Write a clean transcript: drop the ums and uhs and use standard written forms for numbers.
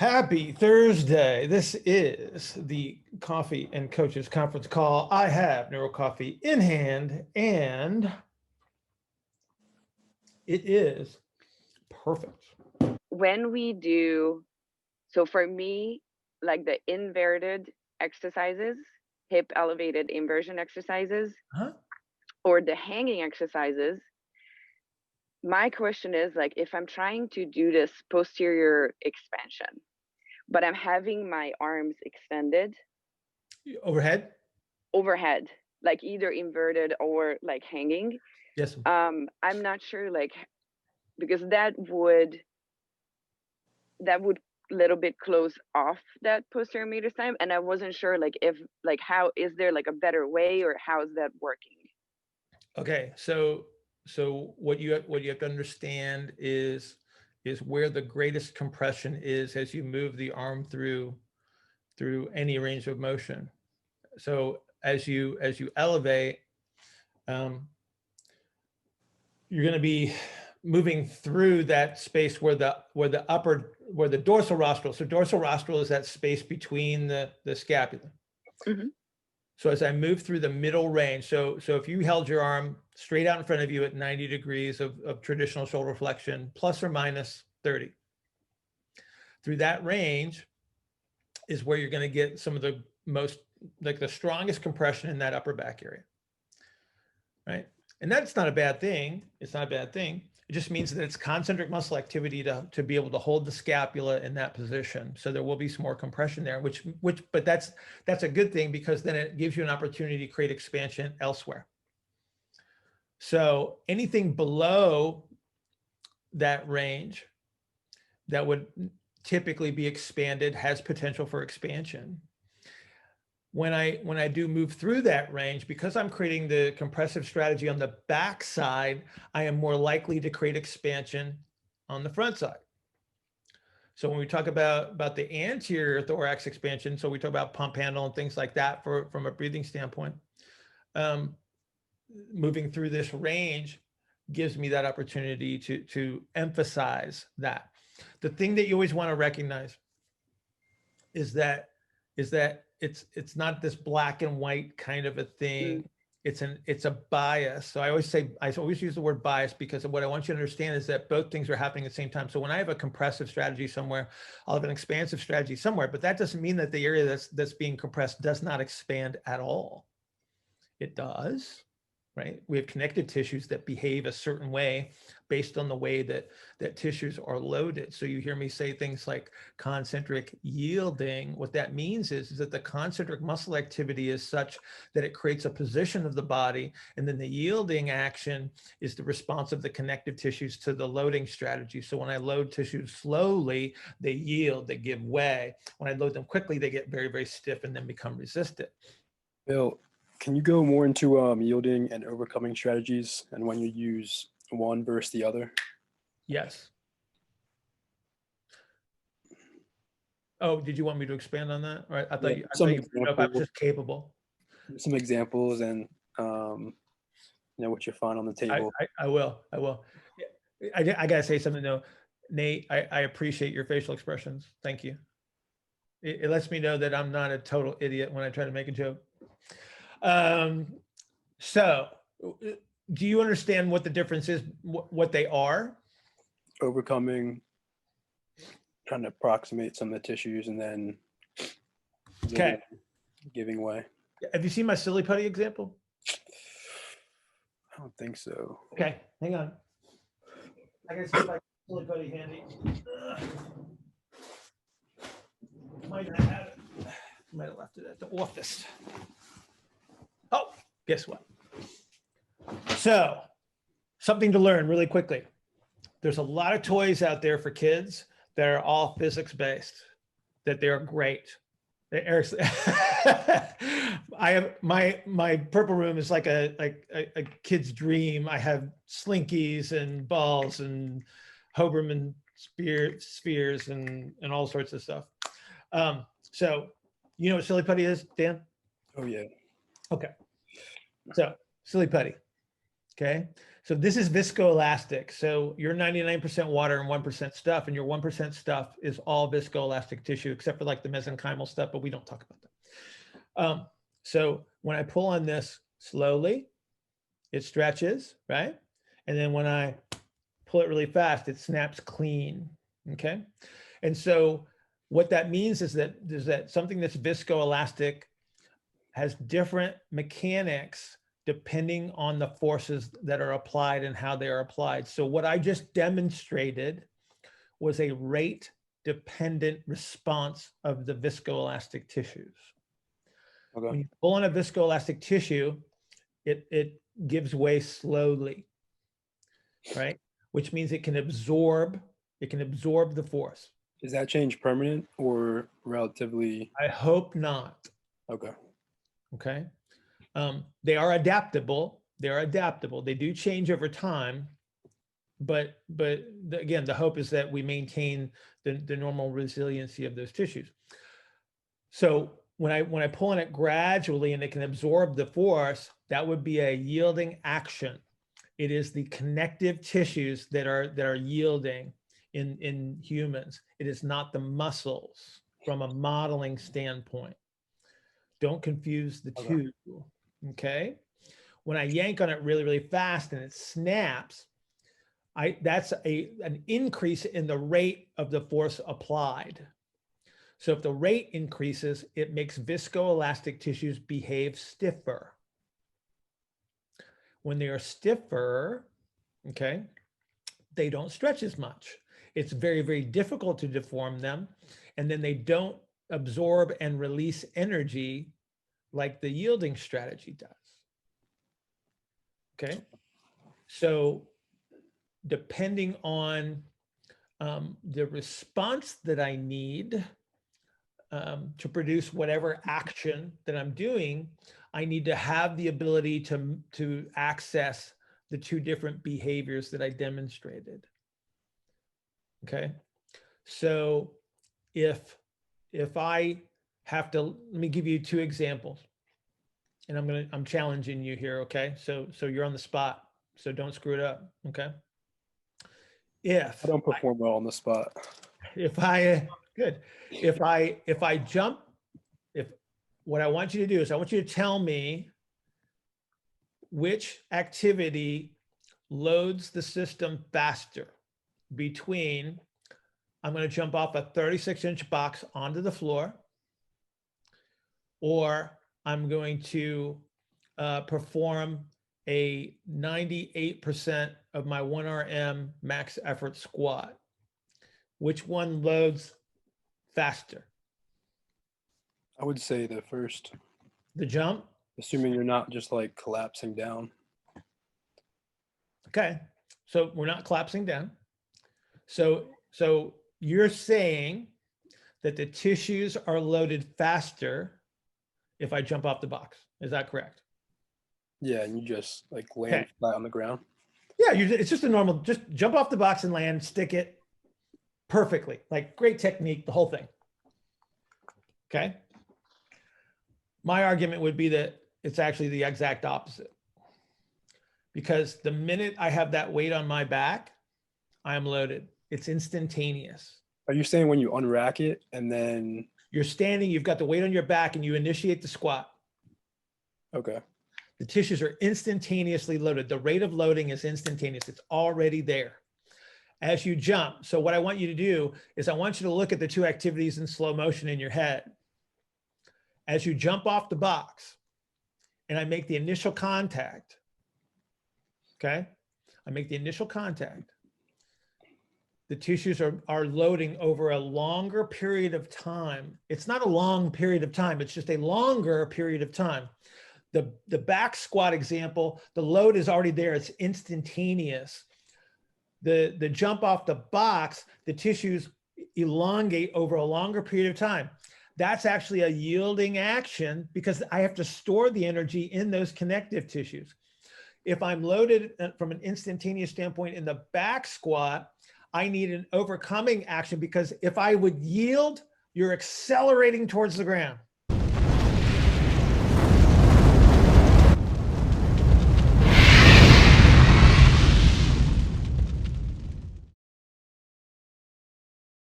Happy Thursday. This is the Coffee and Coaches Conference call. I have Neuro Coffee in hand, and it is perfect. When we do, so for me, like the inverted exercises, hip elevated inversion exercises, Huh? or the hanging exercises, my question is like if I'm trying to do this posterior expansion, but I'm having my arms extended Overhead? overhead, like either inverted or like hanging, Yes. I'm not sure like because that would little bit close off that posterior mediastinum, and I wasn't sure like if like how is there like a better way or how is that working? Okay. So what you have to understand is where the greatest compression is as you move the arm through any range of motion. So as you elevate, um, you're going to be moving through that space where the dorsal rostral. So dorsal rostral is that space between the scapula. Mm-hmm. So as I move through the middle range, so if you held your arm straight out in front of you at 90 degrees of traditional shoulder flexion, plus or minus 30, through that range is where you're going to get some of the most, like the strongest compression in that upper back area, right? And that's not a bad thing. It's not a bad thing. It just means that it's concentric muscle activity to be able to hold the scapula in that position. So there will be some more compression there, but that's a good thing because then it gives you an opportunity to create expansion elsewhere. So anything below that range that would typically be expanded has potential for expansion. When I do move through that range, because I'm creating the compressive strategy on the back side, I am more likely to create expansion on the front side. So when we talk about the anterior thorax expansion, so we talk about pump handle and things like that from a breathing standpoint, moving through this range gives me that opportunity to emphasize that. The thing that you always want to recognize is that it's not this black and white kind of a thing. It's a bias. So I always use the word bias because what I want you to understand is that both things are happening at the same time. So when I have a compressive strategy somewhere, I'll have an expansive strategy somewhere, but that doesn't mean that the area that's being compressed does not expand at all. It does. Right? We have connective tissues that behave a certain way based on the way that tissues are loaded. So you hear me say things like concentric yielding. What that means is that the concentric muscle activity is such that it creates a position of the body, and then the yielding action is the response of the connective tissues to the loading strategy. So when I load tissues slowly, they yield, they give way. When I load them quickly, they get very, very stiff and then become resistant. Bill, can you go more into yielding and overcoming strategies and when you use one versus the other? Yes. Oh, did you want me to expand on that? Right. I thought you know if I was just capable. Some examples and what you find on the table. I will. I gotta say something though, Nate. I appreciate your facial expressions. Thank you. It lets me know that I'm not a total idiot when I try to make a joke. So do you understand what the difference is, what they are? Overcoming, trying to approximate some of the tissues, and then giving way. Have you seen my silly putty example? I don't think so. Okay, hang on. I gotta see if I can silly putty handy. Might have had it. Might have left it at the office. Oh, guess what? So, something to learn really quickly. There's a lot of toys out there for kids that are all physics based, that they're great. Eric's, I have my purple room is like a kid's dream. I have slinkies and balls and Hoberman spheres and all sorts of stuff. So you know what silly putty is, Dan? Oh yeah. Okay. So silly putty. Okay. So this is viscoelastic. So you're 99% water and 1% stuff, and your 1% stuff is all viscoelastic tissue, except for like the mesenchymal stuff, but we don't talk about that. So when I pull on this slowly, it stretches, right? And then when I pull it really fast, it snaps clean, okay? And so what that means is that something that's viscoelastic has different mechanics depending on the forces that are applied and how they are applied. So what I just demonstrated was a rate dependent response of the viscoelastic tissues. Okay. When you pull on a viscoelastic tissue, it gives way slowly, right? Which means it can absorb the force. Is that change permanent or relatively? I hope not. Okay. Okay. They are adaptable. They're adaptable. They do change over time, but again, the hope is that we maintain the normal resiliency of those tissues. So when I pull on it gradually and it can absorb the force, that would be a yielding action. It is the connective tissues that are yielding in humans. It is not the muscles from a modeling standpoint. Don't confuse the two. Okay. When I yank on it really, really fast and it snaps, that's an increase in the rate of the force applied. So if the rate increases, it makes viscoelastic tissues behave stiffer. When they are stiffer, okay, they don't stretch as much. It's very, very difficult to deform them. And then they don't absorb and release energy like the yielding strategy does. Okay. So depending on the response that I need to produce whatever action that I'm doing, I need to have the ability to access the two different behaviors that I demonstrated. Okay. So if I have to, let me give you two examples. And I'm challenging you here, okay? So you're on the spot, so don't screw it up, okay? I don't perform well on the spot. Good. If I jump, what I want you to do is I want you to tell me which activity loads the system faster between, I'm going to jump off a 36-inch box onto the floor, or I'm going to perform a 98% of my 1RM max effort squat. Which one loads faster? I would say the first, The jump? assuming you're not just like collapsing down. Okay, so we're not collapsing down. So you're saying that the tissues are loaded faster if I jump off the box. Is that correct? Yeah, and you just like land flat on the ground. Yeah, it's just a normal, just jump off the box and land, stick it perfectly. Like great technique, the whole thing. Okay. My argument would be that it's actually the exact opposite. Because the minute I have that weight on my back, I am loaded. It's instantaneous. Are you saying when you unrack it and then? You're standing, you've got the weight on your back and you initiate the squat. Okay. The tissues are instantaneously loaded. The rate of loading is instantaneous. It's already there. As you jump, so what I want you to do is I want you to look at the two activities in slow motion in your head. As you jump off the box and I make the initial contact, okay? I make the initial contact. The tissues are loading over a longer period of time. It's not a long period of time. It's just a longer period of time. The back squat example, the load is already there. It's instantaneous. The jump off the box, the tissues elongate over a longer period of time. That's actually a yielding action because I have to store the energy in those connective tissues. If I'm loaded from an instantaneous standpoint in the back squat, I need an overcoming action because if I would yield, you're accelerating towards the ground.